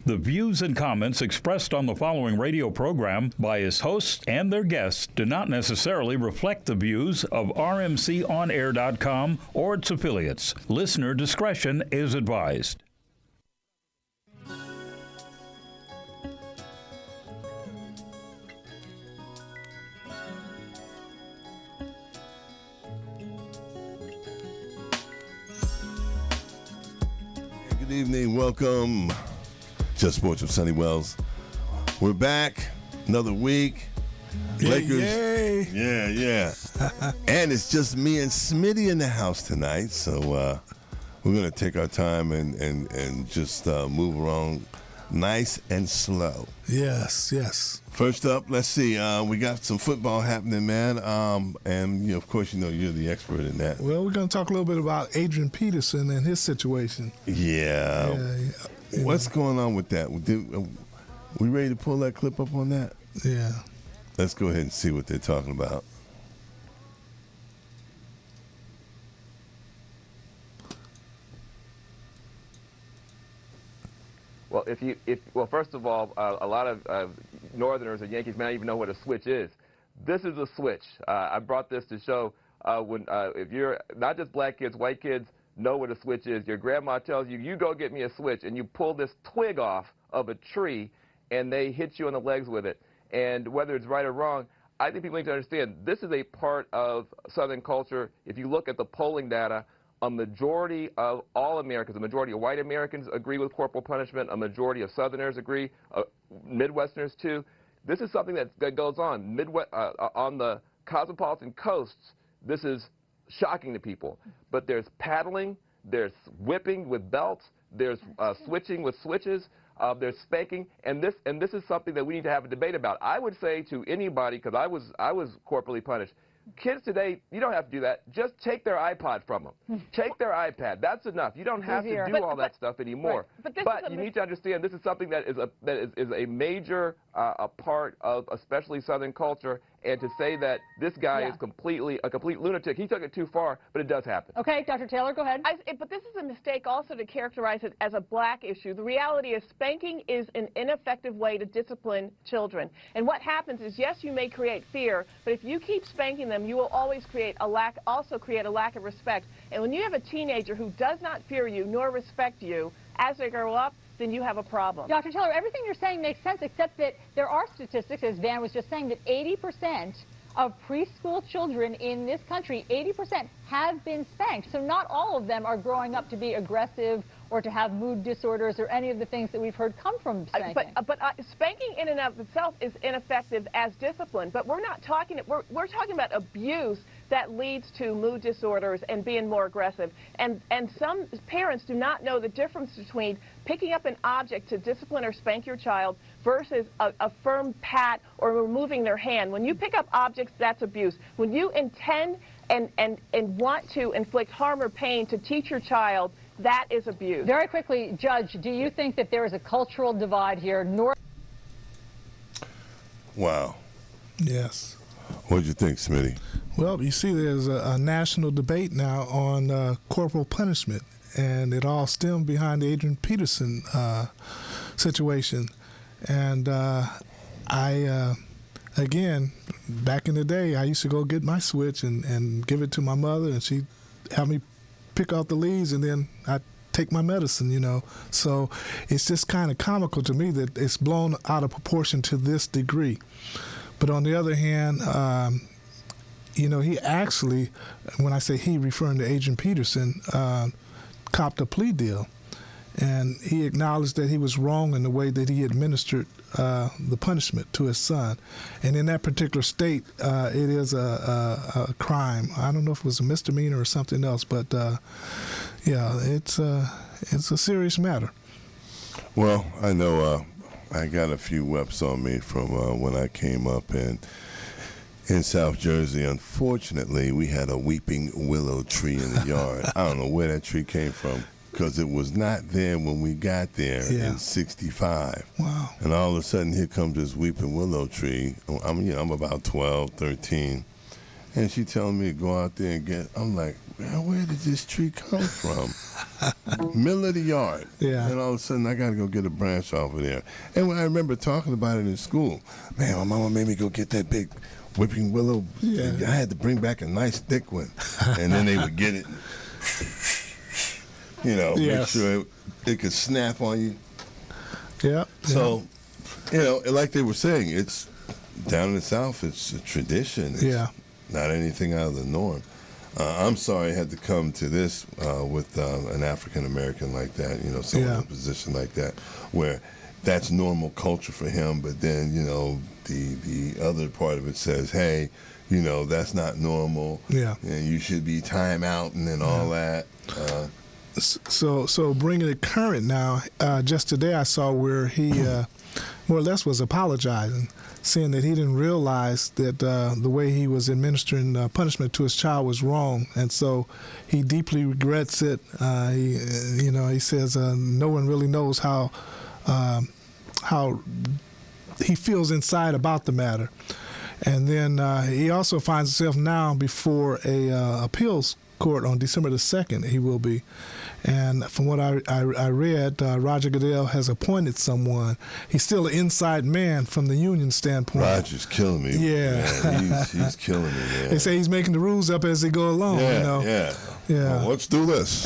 The views and comments expressed on the following radio program by its hosts and their guests do not necessarily reflect the views of rmconair.com or its affiliates. Listener discretion is advised. Good evening. Welcome. Just Sports with Sonny Wells. We're back. Another week. Lakers. Yay. Yeah. And it's just me and Smitty in the house tonight. So we're going to take our time and just move along nice and slow. Yes. First up, let's see. We got some football happening, man. And, of course, you're the expert in that. Well, we're going to talk a little bit about Adrian Peterson and his situation. Yeah. What's going on with that? We ready to pull that clip up on that? Yeah. Let's go ahead and see what they're talking about. Well, first of all, a lot of Northerners and Yankees may not even know what a switch is. This is a switch. I brought this to show if you're not just black kids, white kids know what a switch is. Your grandma tells you, you go get me a switch, and you pull this twig off of a tree, and they hit you on the legs with it. And whether it's right or wrong, I think people need to understand this is a part of Southern culture. If you look at the polling data, a majority of all Americans, a majority of white Americans agree with corporal punishment. A majority of Southerners agree, Midwesterners too. This is something that goes on. On the cosmopolitan coasts, this is shocking to people. But there's paddling, there's whipping with belts, there's switching with switches, there's spanking, and this is something that we need to have a debate about. I would say to anybody, because I was corporally punished, kids today, you don't have to do that. Just take their iPod from them. Take their iPad. That's enough. You don't have to do all that stuff anymore. Right. But you need to understand this is something that is a major a part of especially Southern culture. And to say that this guy is a complete lunatic, he took it too far, but it does happen. Okay, Dr. Taylor, go ahead. But this is a mistake also to characterize it as a black issue. The reality is spanking is an ineffective way to discipline children. And what happens is, yes, you may create fear, but if you keep spanking them, you will always create a lack of respect. And when you have a teenager who does not fear you nor respect you as they grow up, then you have a problem. Dr. Taylor, everything you're saying makes sense, except that there are statistics, as Van was just saying, that 80% of preschool children in this country, 80% have been spanked. So not all of them are growing up to be aggressive or to have mood disorders or any of the things that we've heard come from spanking. But spanking in and of itself is ineffective as discipline. But we're not talking, we're talking about abuse that leads to mood disorders and being more aggressive. And some parents do not know the difference between picking up an object to discipline or spank your child versus a firm pat or removing their hand. When you pick up objects, that's abuse. When you intend and want to inflict harm or pain to teach your child, that is abuse. Very quickly, Judge, do you think that there is a cultural divide here? Wow. Yes. What did you think, Smitty? Well, you see there's a national debate now on corporal punishment, and it all stemmed behind the Adrian Peterson situation. And again, back in the day, I used to go get my switch and give it to my mother, and she'd have me pick out the leaves, and then I'd take my medicine, So it's just kind of comical to me that it's blown out of proportion to this degree. But on the other hand, he actually, when I say he, referring to Adrian Peterson, copped a plea deal. And he acknowledged that he was wrong in the way that he administered the punishment to his son. And in that particular state, it is a crime. I don't know if it was a misdemeanor or something else, but it's a serious matter. Well, I know I got a few webs on me from when I came up in South Jersey. Unfortunately, we had a weeping willow tree in the yard. I don't know where that tree came from, because it was not there when we got there in '65. Wow. And all of a sudden, here comes this weeping willow tree. I'm about 12, 13. And she telling me to go out there and I'm like, man, where did this tree come from? Middle of the yard. Yeah. And all of a sudden, I got to go get a branch off of there. And when I remember talking about it in school, man, my mama made me go get that big whipping willow. Yeah. I had to bring back a nice thick one. And then they would get it, make Yes. sure it could snap on you. Yeah. So, like they were saying, it's down in the South, it's a tradition. It's not anything out of the norm. I'm sorry I had to come to this with an African American like that, someone in a position like that, where that's normal culture for him. But then, the other part of it says, hey, that's not normal. Yeah. And you should be time out and then all that. So bringing it current now, just today I saw where he more or less was apologizing, saying that he didn't realize that the way he was administering punishment to his child was wrong, and so he deeply regrets it. He says no one really knows how he feels inside about the matter. And then he also finds himself now before a appeals court on December the 2nd. He will be. And from what I read, Roger Goodell has appointed someone. He's still an inside man from the union standpoint. Roger's killing me. Yeah. Man. He's killing me, man. They say he's making the rules up as they go along. Yeah. Well, let's do this.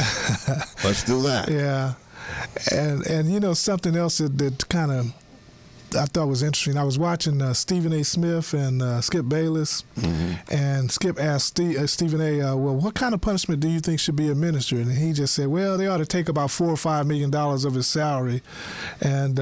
Let's do that. Yeah. And something else that kind of I thought was interesting. I was watching Stephen A. Smith and Skip Bayless, and Skip asked Stephen A., well, what kind of punishment do you think should be administered? And he just said, well, they ought to take about $4 or $5 million of his salary. And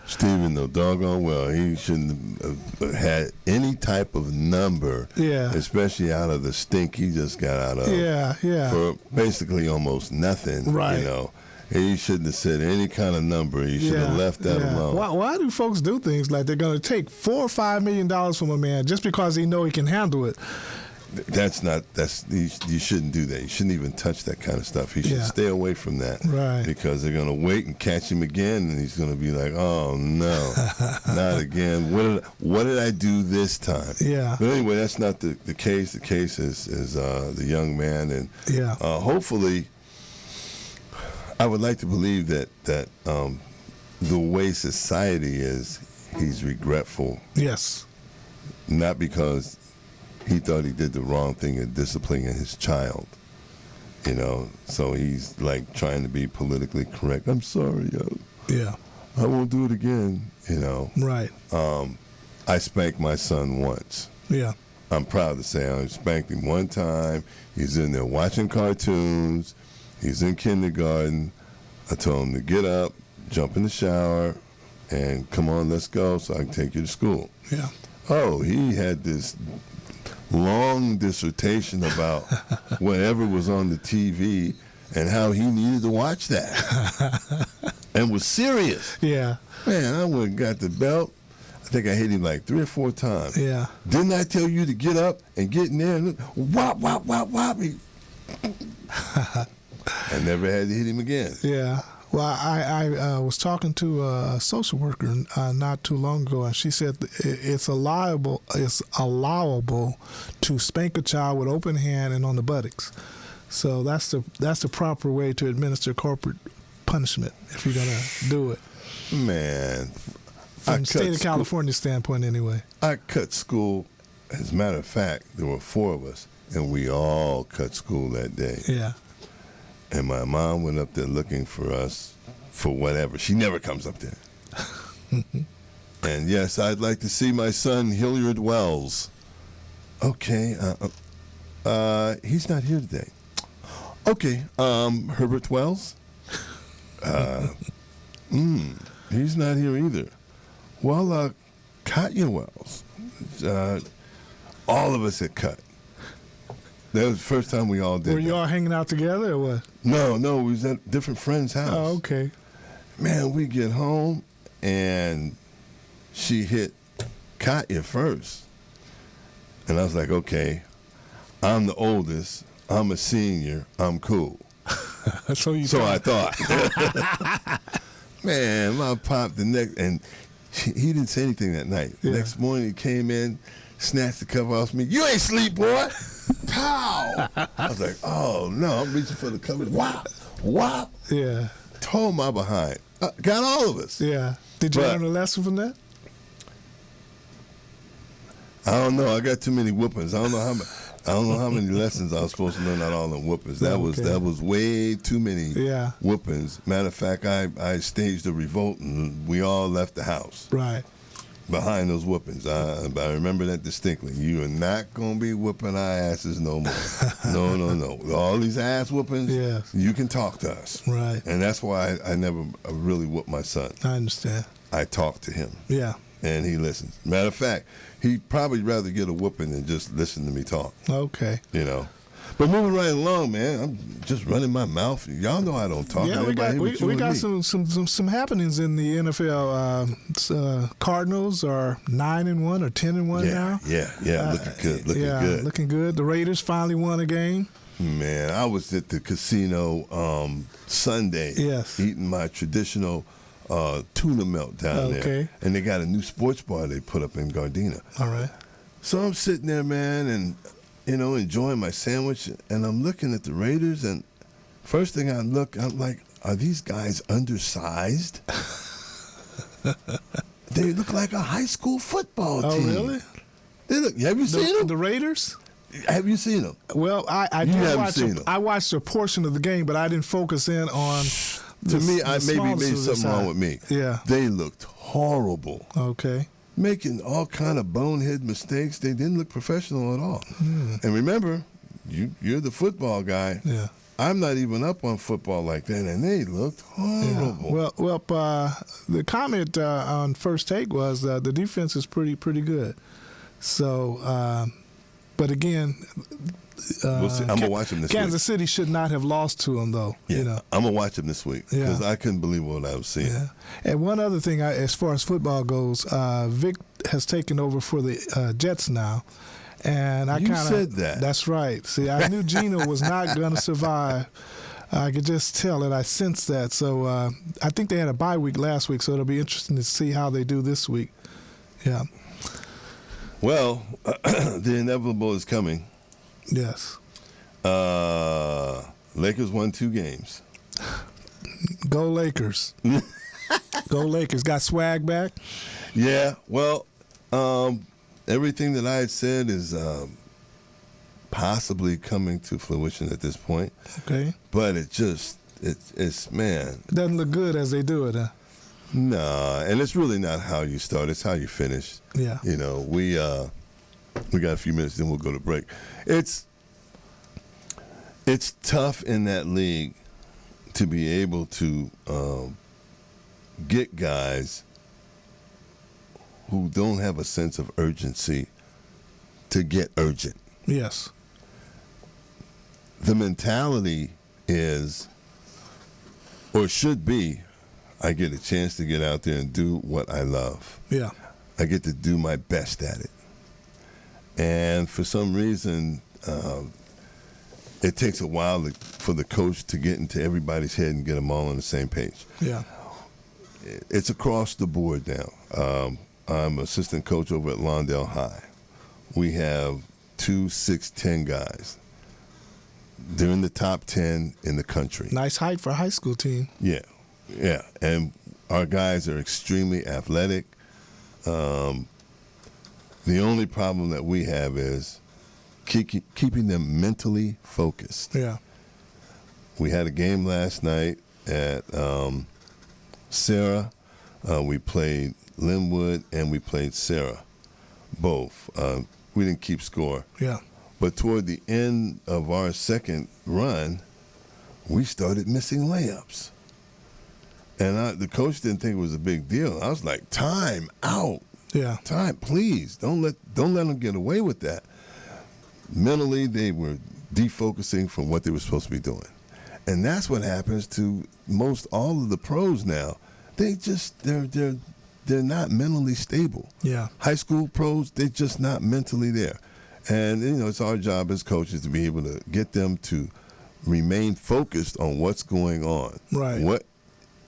Stephen, though, doggone well, he shouldn't have had any type of number, especially out of the stink he just got out of, for basically almost nothing, right. He shouldn't have said any kind of number. He should have left that alone. Why do folks do things like they're going to take $4 or $5 million from a man just because they know he can handle it? You shouldn't do that. You shouldn't even touch that kind of stuff. He should stay away from that. Right. Because they're going to wait and catch him again, and he's going to be like, oh, no, not again. What did I do this time? Yeah. But anyway, that's not the case. The case is the young man, and hopefully, I would like to believe that the way society is, he's regretful. Yes. Not because he thought he did the wrong thing in disciplining his child. So he's like trying to be politically correct. I'm sorry, I won't do it again, Right. I spanked my son once. Yeah. I'm proud to say I spanked him one time. He's in there watching cartoons. He's in kindergarten. I told him to get up, jump in the shower, and come on, let's go so I can take you to school. Yeah. Oh, he had this long dissertation about whatever was on the TV and how he needed to watch that and was serious. Yeah. Man, I went and got the belt. I think I hit him like 3 or 4 times. Yeah. Didn't I tell you to get up and get in there and whop, whop, whop, whop? I never had to hit him again. Yeah. Well, I was talking to a social worker not too long ago, and she said it's allowable to spank a child with open hand and on the buttocks. So that's the proper way to administer corporate punishment if you're gonna do it. Man, from the state of California standpoint, anyway. I cut school. As a matter of fact, there were 4 of us, and we all cut school that day. Yeah. And my mom went up there looking for us for whatever. She never comes up there. And yes, I'd like to see my son, Hilliard Wells. Okay. He's not here today. Okay. Herbert Wells? He's not here either. Well, Katya Wells. All of us had cut. That was the first time we all did. Were you all hanging out together or what? No, we was at different friends' house. Oh, okay. Man, we get home, and she hit Katya first. And I was like, okay, I'm the oldest. I'm a senior. I'm cool. So I thought. Man, my pop the next, and he didn't say anything that night. Yeah. Next morning he came in, snatched the cover off me. You ain't sleep, boy. Pow! I was like, oh no, I'm reaching for the cover. Wow. Yeah. Tore my behind. Got all of us. Yeah. Did you learn a lesson from that? I don't know. I got too many whoopings. I don't know how many lessons I was supposed to learn out all the whoopings. That was way too many whoopings. Matter of fact, I staged a revolt and we all left the house. Right. Behind those whoopings. I remember that distinctly. You are not going to be whooping our asses no more. No. All these ass whoopings, you can talk to us. Right. And that's why I never really whooped my son. I understand. I talked to him. Yeah. And he listens. Matter of fact, he'd probably rather get a whooping than just listen to me talk. Okay. You know. But moving right along, man, I'm just running my mouth. Y'all know I don't talk. Yeah, we got some happenings in the NFL. Cardinals are 9-1 or 10-1 now. Yeah, looking good. The Raiders finally won a game. Man, I was at the casino Sunday, eating my traditional tuna melt down there, and they got a new sports bar they put up in Gardena. All right. So I'm sitting there, man, and enjoying my sandwich, and I'm looking at the Raiders, and first thing I'm like, are these guys undersized? They look like a high school football team. Oh, really? Have you seen them? The Raiders? Have you seen them? Well, I watched a portion of the game, but I didn't focus in on. To me, I maybe made something wrong with me. Yeah. They looked horrible. Okay. Making all kind of bonehead mistakes. They didn't look professional at all. And remember, you're the football guy. Yeah. I'm not even up on football like that, and they looked horrible. Yeah. Well, the comment on First Take was the defense is pretty good. So, but again, we'll see. I'm gonna watch them this week. Kansas City should not have lost to them, though. Yeah, I'm gonna watch them this week because I couldn't believe what I was seeing. Yeah. And one other thing, as far as football goes, Vic has taken over for the Jets now, and I said that. That's right. See, I knew Geno was not going to survive. I could just tell it. I sensed that. So I think they had a bye week last week, so it'll be interesting to see how they do this week. Yeah. Well, the inevitable is coming. Yes. Lakers won 2 games. Go Lakers. Go Lakers. Got swag back? Yeah. Well, everything that I had said is possibly coming to fruition at this point. Okay. But it's man. It doesn't look good as they do it, huh? Nah, and it's really not how you start. It's how you finish. Yeah. We got a few minutes, then we'll go to break. It's tough in that league to be able to get guys who don't have a sense of urgency to get urgent. Yes. The mentality is, or should be, I get a chance to get out there and do what I love. Yeah. I get to do my best at it. And for some reason, it takes a while for the coach to get into everybody's head and get them all on the same page. Yeah. It's across the board now. I'm assistant coach over at Lawndale High. We have 2 6'10" guys. They're in the top 10 in the country. Nice height for a high school team. Yeah. And our guys are extremely athletic. The only problem that we have is keeping them mentally focused. Yeah. We had a game last night at Sarah. We played Linwood and we played Sarah, both. We didn't keep score. Yeah. But toward the end of our second run, we started missing layups. And the coach didn't think it was a big deal. I was like, time out. Yeah. Time, please. Don't let them get away with that. Mentally, they were defocusing from what they were supposed to be doing. And that's what happens to most all of the pros now. They're not mentally stable. Yeah. High school pros, they're just not mentally there. And, it's our job as coaches to be able to get them to remain focused on what's going on. Right. What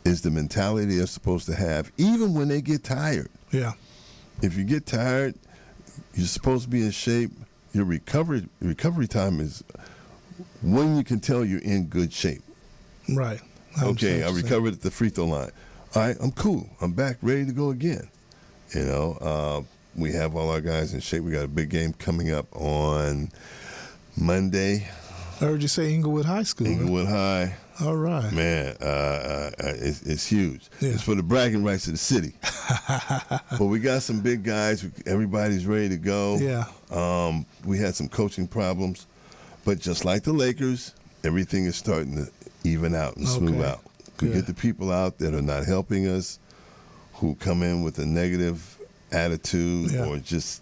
is the mentality they're supposed to have, even when they get tired. Yeah. If you get tired, you're supposed to be in shape. Your recovery time is when you can tell you're in good shape. Right. Okay, I recovered at the free throw line. All right, I'm cool. I'm back, ready to go again. You know, we have all our guys in shape. We got a big game coming up on Monday. I heard you say Inglewood High School. Inglewood High. All right. Man, it's huge. Yeah. It's for the bragging rights of the city. But we got some big guys. Everybody's ready to go. Yeah. We had some coaching problems. But just like the Lakers, everything is starting to even out and smooth out. We get the people out that are not helping us, who come in with a negative attitude, or just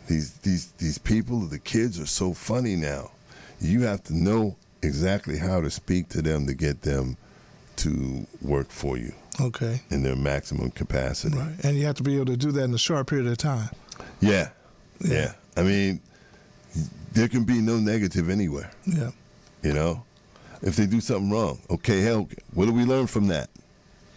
these people, the kids are so funny now. You have to know exactly how to speak to them to get them to work for you. Okay. In their maximum capacity. Right. And you have to be able to do that in a short period of time. Yeah. I mean, there can be no negative anywhere. Yeah. You know? If they do something wrong, okay, hell, what do we learn from that?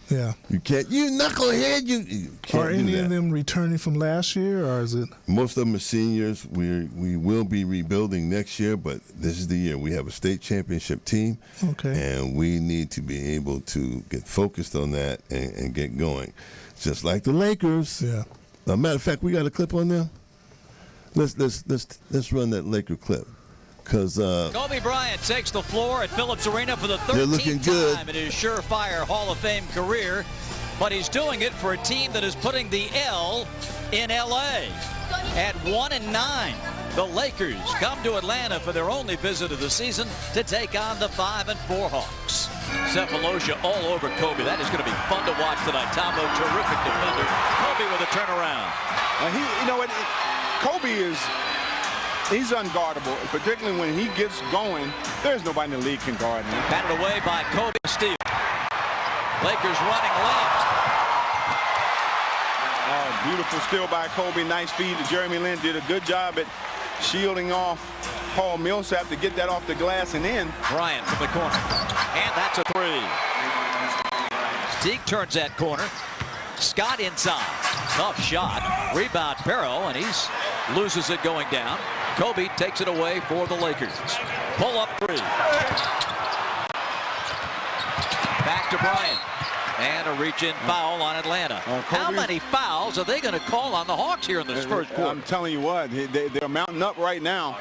Yeah. You can't, you knucklehead, you can't. Are any of them returning from last year, or is it? Most of them are seniors. We will be rebuilding next year, but this is the year. We have a state championship team, and we need to be able to get focused on that and get going. Just like the Lakers. Yeah. As a matter of fact, we got a clip on them. Let's run that Laker clip. Because Kobe Bryant takes the floor at Phillips Arena for the 13th time in his surefire Hall of Fame career, but he's doing it for a team that is putting the L in L.A. At 1-9, the Lakers come to Atlanta for their only visit of the season to take on the 5-4 Hawks. Sefolosha all over Kobe. That is going to be fun to watch tonight. Tombo, terrific defender. Kobe with a turnaround. You know what? Kobe he's unguardable, particularly when he gets going. There's nobody in the league can guard him. Batted away by Kobe. Steele. Lakers running left. Oh, beautiful steal by Kobe. Nice feed to Jeremy Lin. Did a good job at shielding off Paul Millsap to get that off the glass and in. Bryant from the corner. And that's a three. Teague turns that corner. Scott inside. Tough shot. Rebound Barrow, and he's loses it going down. Kobe takes it away for the Lakers. Pull up three. Back to Bryant. And a reach-in foul on Atlanta. How many fouls are they going to call on the Hawks here in this first quarter? I'm telling you what, they're mounting up right now.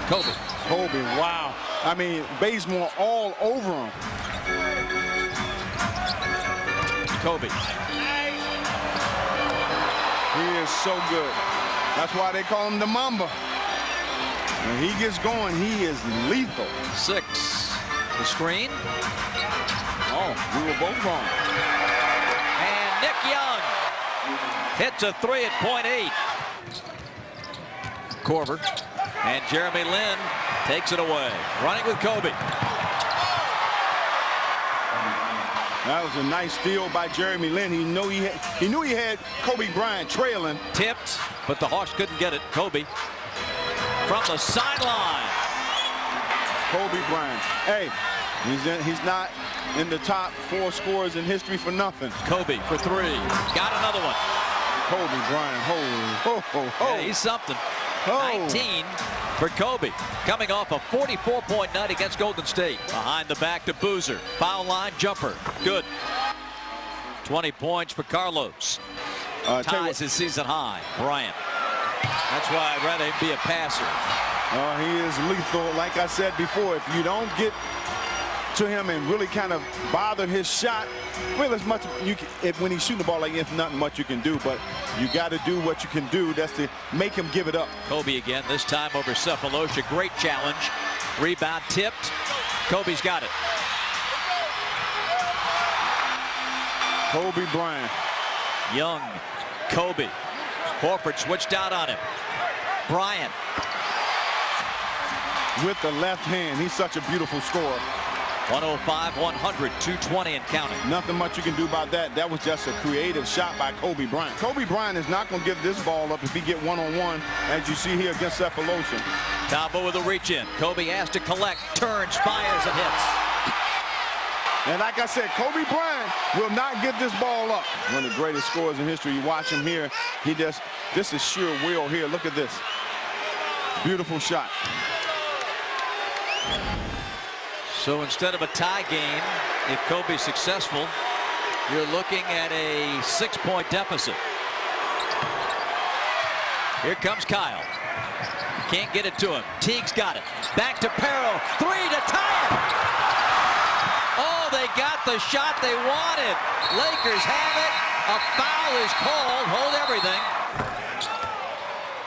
Kobe, wow. I mean, Bazemore all over him. Kobe. He is so good. That's why they call him the Mamba. When he gets going, he is lethal. 6. The screen. Oh, we were both wrong. And Nick Young hits a three at point 8. Korver and Jeremy Lin takes it away. Running with Kobe. That was a nice steal by Jeremy Lin. He knew he had Kobe Bryant trailing. Tipped, but the Hawks couldn't get it. Kobe from the sideline. Kobe Bryant. Hey, he's not in the top 4 scorers in history for nothing. Kobe for 3. Got another one. Kobe Bryant. Yeah, he's something. 19 for Kobe, coming off a 44-point night against Golden State. Behind the back to Boozer. Foul line jumper. Good. 20 points for Carlos. Ties his season high. Bryant. That's why I'd rather him be a passer. He is lethal. Like I said before, if you don't get to him and really kind of bother his shot, well, as much when he's shooting the ball like it's nothing much you can do, but you got to do what you can do. That's to make him give it up. Kobe again, this time over Sefolosha. Great challenge. Rebound tipped. Kobe's got it. Kobe Bryant. Young. Kobe. Horford switched out on him. Bryant. With the left hand. He's such a beautiful scorer. 105, 100, 220 and counting. Nothing much you can do about that. That was just a creative shot by Kobe Bryant. Kobe Bryant is not going to give this ball up if he get one-on-one, as you see here against Sefolosha. Tombo with a reach in. Kobe has to collect, turns, fires, and hits. And like I said, Kobe Bryant will not give this ball up. One of the greatest scorers in history. You watch him here. This is sheer will here. Look at this. Beautiful shot. So instead of a tie game, if Kobe's successful, you're looking at a 6-point deficit. Here comes Kyle. Can't get it to him. Teague's got it. Back to Perro. 3 to tie it. Oh, they got the shot they wanted. Lakers have it. A foul is called. Hold everything.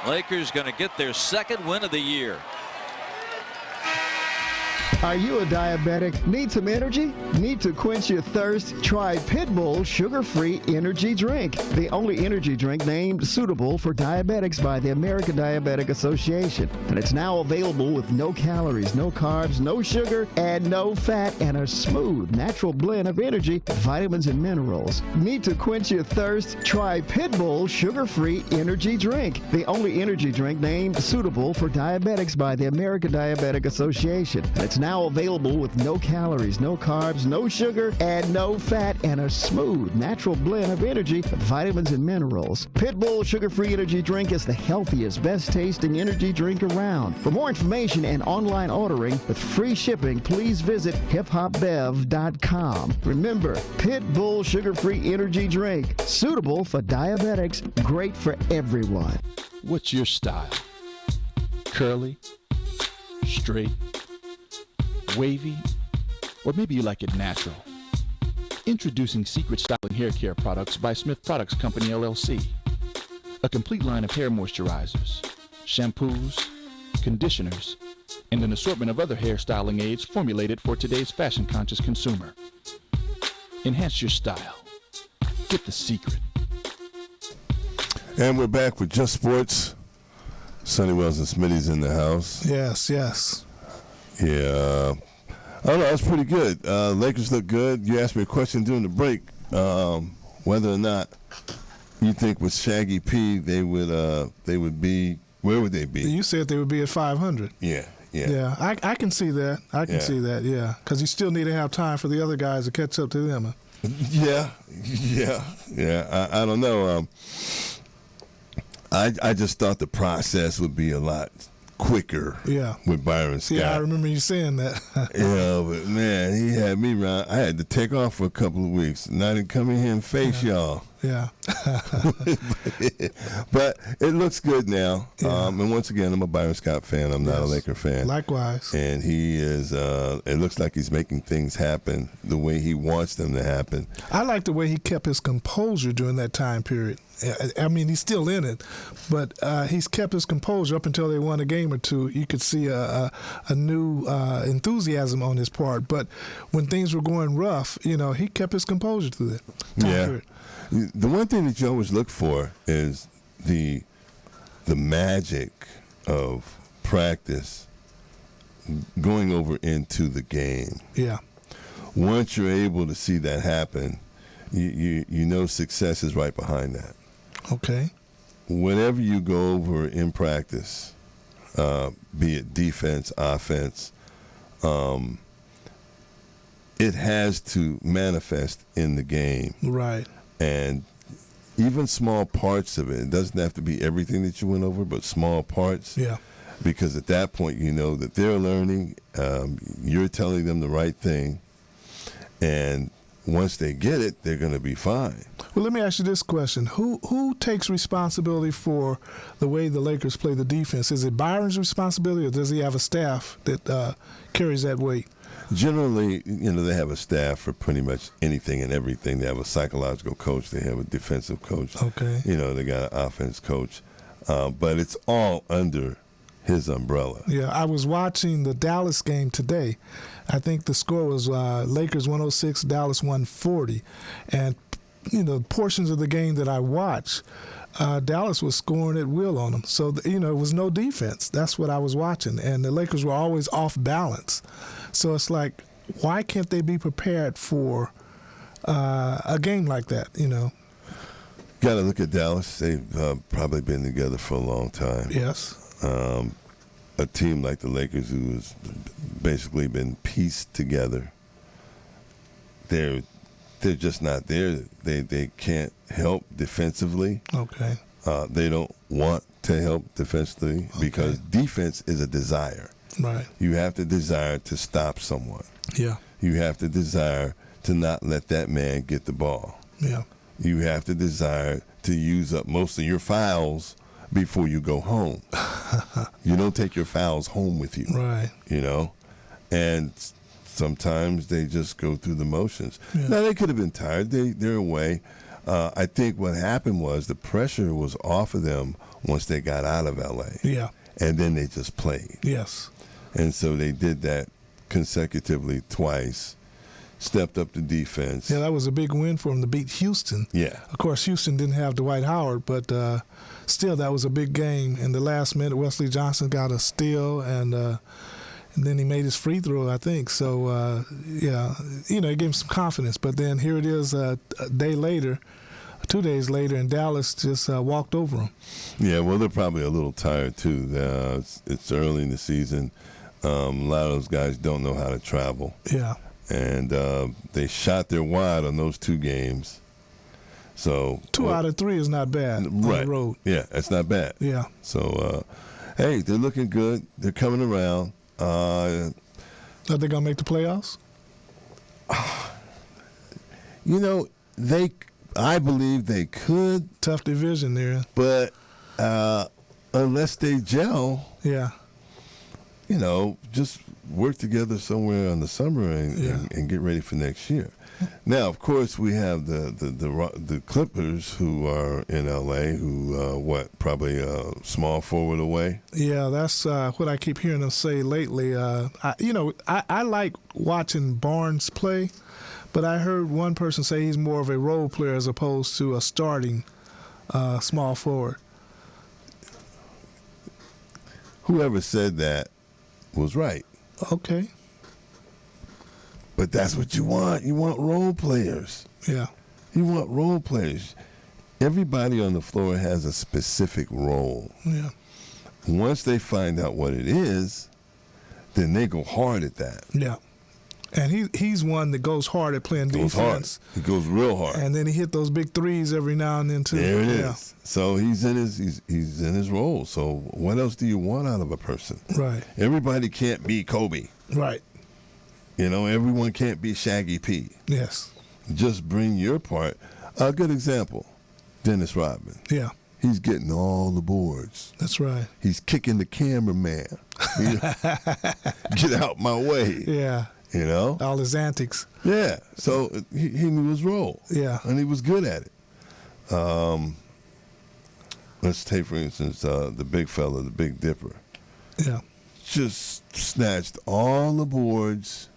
Lakers going to get their second win of the year. Are you a diabetic? Need some energy? Need to quench your thirst? Try Pitbull Sugar-Free Energy Drink, the only energy drink named suitable for diabetics by the American Diabetic Association. And it's now available with no calories, no carbs, no sugar, and no fat, and a smooth, natural blend of energy, vitamins, and minerals. Need to quench your thirst? Try Pitbull Sugar-Free Energy Drink, the only energy drink named suitable for diabetics by the American Diabetic Association. And it's now available with no calories, no carbs, no sugar, and no fat, and a smooth, natural blend of energy, vitamins, and minerals. Pitbull Sugar-Free Energy Drink is the healthiest, best-tasting energy drink around. For more information and online ordering with free shipping, please visit hiphopbev.com. Remember, Pitbull Sugar-Free Energy Drink, suitable for diabetics, great for everyone. What's your style? Curly? Straight? Wavy, or maybe you like it natural. Introducing Secret Styling Hair Care Products by Smith Products Company, LLC. A complete line of hair moisturizers, shampoos, conditioners, and an assortment of other hair styling aids formulated for today's fashion-conscious consumer. Enhance your style. Get the secret. And we're back with Just Sports. Sonny Wells and Smitty's in the house. Yes, yes. Yeah, I don't know. That's pretty good. Lakers look good. You asked me a question during the break, whether or not you think with Shaggy P they would be. Where would they be? You said they would be at 500. Yeah. I can see that. I can see that. Yeah, because you still need to have time for the other guys to catch up to them. Yeah. I don't know. I just thought the process would be a lot quicker with Byron Scott. Yeah, I remember you saying that. Yeah, but man, he had me round. I had to take off for a couple of weeks, and I didn't come in here and face y'all. Yeah. But it looks good now. Yeah. And once again, I'm a Byron Scott fan. I'm not a Laker fan. Likewise. And he is, it looks like he's making things happen the way he wants them to happen. I like the way he kept his composure during that time period. I mean, he's still in it, but he's kept his composure up until they won a game or two. You could see a new enthusiasm on his part. But when things were going rough, he kept his composure through that time period. The one thing that you always look for is the magic of practice going over into the game. Yeah. Once you're able to see that happen, you know success is right behind that. Okay. Whenever you go over in practice, be it defense, offense, it has to manifest in the game. Right. And even small parts of it doesn't have to be everything that you went over, but small parts. Yeah. Because at that point, you know that they're learning, you're telling them the right thing, and once they get it, they're going to be fine. Well, let me ask you this question. Who takes responsibility for the way the Lakers play the defense? Is it Byron's responsibility, or does he have a staff that carries that weight? Generally, they have a staff for pretty much anything and everything. They have a psychological coach. They have a defensive coach. Okay. They got an offense coach. But it's all under his umbrella. Yeah, I was watching the Dallas game today. I think the score was Lakers 106, Dallas 140. And, portions of the game that I watched, Dallas was scoring at will on them. So, it was no defense. That's what I was watching. And the Lakers were always off balance. So it's like, why can't they be prepared for a game like that, Got to look at Dallas. They've probably been together for a long time. Yes. A team like the Lakers, who has basically been pieced together, they're just not there. They can't help defensively. Okay. They don't want to help defensively because defense is a desire. Right. You have to desire to stop someone. Yeah. You have to desire to not let that man get the ball. Yeah. You have to desire to use up most of your fouls before you go home. You don't take your fouls home with you. Right. You know? And sometimes they just go through the motions. Yeah. Now, they could have been tired. They're away. I think what happened was the pressure was off of them once they got out of L.A. Yeah. And then they just played. Yes. And so they did that consecutively twice, stepped up the defense. Yeah, that was a big win for them to beat Houston. Yeah. Of course, Houston didn't have Dwight Howard, but still, that was a big game. In the last minute, Wesley Johnson got a steal, and then he made his free throw, I think. So, yeah, it gave him some confidence. But then here it is a day later, 2 days later, and Dallas just walked over them. Yeah, well, they're probably a little tired, too. It's early in the season. A lot of those guys don't know how to travel. Yeah. And they shot their wad on those 2 games. So 2 out of 3 is not bad on the road. Yeah, that's not bad. Yeah. So, hey, they're looking good. They're coming around. Are they going to make the playoffs? I believe they could. Tough division there. But unless they gel, yeah, just work together somewhere in the summer and get ready for next year. Now, of course, we have the Clippers who are in L.A. who probably a small forward away. Yeah, that's what I keep hearing them say lately. I like watching Barnes play, but I heard one person say he's more of a role player as opposed to a starting small forward. Whoever said that was right. Okay. But that's what you want. You want role players. Yeah. You want role players. Everybody on the floor has a specific role. Yeah. Once they find out what it is, then they go hard at that. Yeah. And he's one that goes hard at playing defense. He goes real hard. And then he hit those big threes every now and then too. There it is. So he's in his role. So what else do you want out of a person? Right. Everybody can't be Kobe. Right. Everyone can't be Shaggy P. Yes. Just bring your part. A good example, Dennis Rodman. Yeah. He's getting all the boards. That's right. He's kicking the cameraman. Get out my way. Yeah. All his antics. Yeah. So he knew his role. Yeah. And he was good at it. Let's take, for instance, the big fella, the Big Dipper. Yeah. Just snatched all the boards.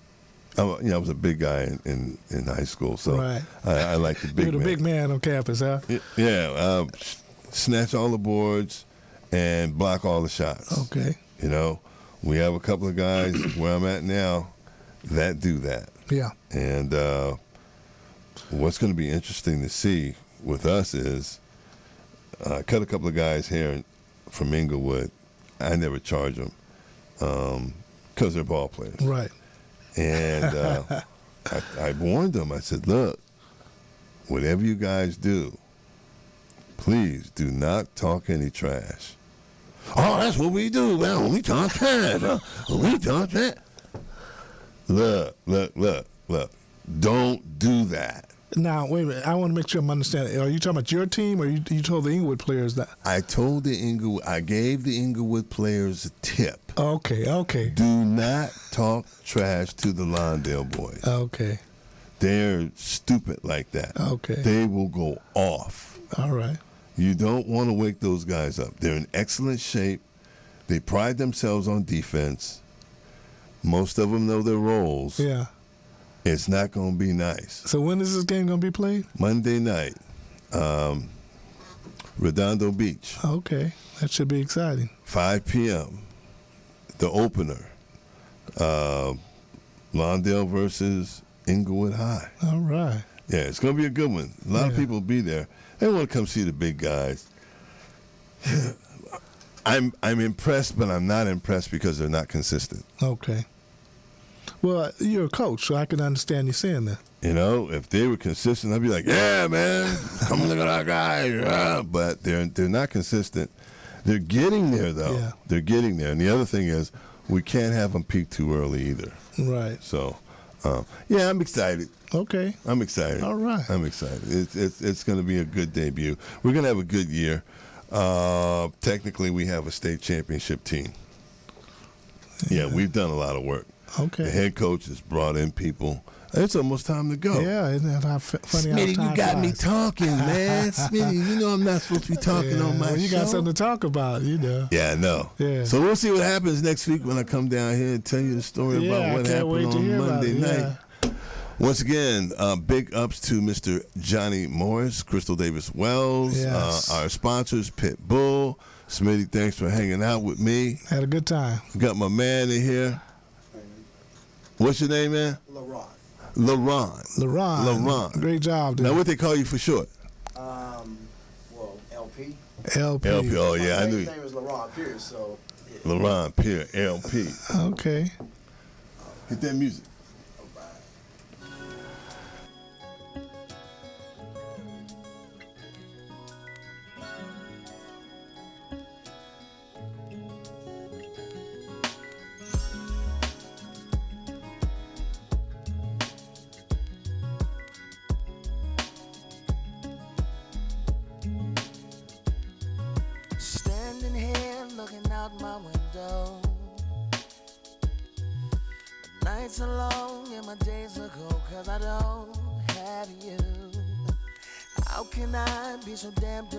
I was a big guy in high school, so right. I like the big man. You're the big man on campus, huh? Yeah. Snatch all the boards and block all the shots. Okay. We have a couple of guys where I'm at now that do that. Yeah. And what's going to be interesting to see with us is I cut a couple of guys here from Inglewood. I never charge them because they're ball players. Right. And I warned them. I said, look, whatever you guys do, please do not talk any trash. Oh, that's what we do. Well, we talk trash. We talk trash. Look. Don't do that. Now, wait a minute. I want to make sure I'm understanding. Are you talking about your team, or you told the Inglewood players that? I gave the Inglewood players a tip. Okay. Do not talk trash to the Lawndale boys. Okay. They're stupid like that. Okay. They will go off. All right. You don't want to wake those guys up. They're in excellent shape. They pride themselves on defense. Most of them know their roles. Yeah. It's not going to be nice. So when is this game going to be played? Monday night. Redondo Beach. Okay. That should be exciting. 5 p.m. The opener. Lawndale versus Inglewood High. All right. Yeah, it's going to be a good one. A lot of people will be there. They want to come see the big guys. I'm impressed, but I'm not impressed because they're not consistent. Okay. Well, you're a coach, so I can understand you saying that. You know, if they were consistent, I'd be like, yeah, man, come look at our guy. Yeah. But they're not consistent. They're getting there, though. Yeah. They're getting there. And the other thing is, we can't have them peak too early either. Right. So, yeah, I'm excited. Okay. I'm excited. All right. I'm excited. It's going to be a good debut. We're going to have a good year. Technically, we have a state championship team. Yeah, we've done a lot of work. Okay. The head coach has brought in people. It's almost time to go. Yeah, isn't that how funny how Smitty, time you got flies? me talking, man. Smitty, you know I'm not supposed to be talking on my well, you show. got something to talk about, you know. Yeah, I know. Yeah. So we'll see what happens next week when I come down here and tell you the story about what happened on Monday night. Once again, big ups to Mr. Johnny Morris, Crystal Davis Wells, Yes. our sponsors, Pit Bull. Smitty, thanks for hanging out with me. Had a good time. Got my man in here. What's your name, man? LaRon. Great job, dude. Now, what they call you for short? Well, LP. LP. Oh, yeah, I knew His you. name is LaRon Pierce, so. Yeah. LaRon Pierre, LP. Okay. Hit that music. Standing here looking out my window. The nights are long and my days are cold 'cause I don't have you. How can I be so damn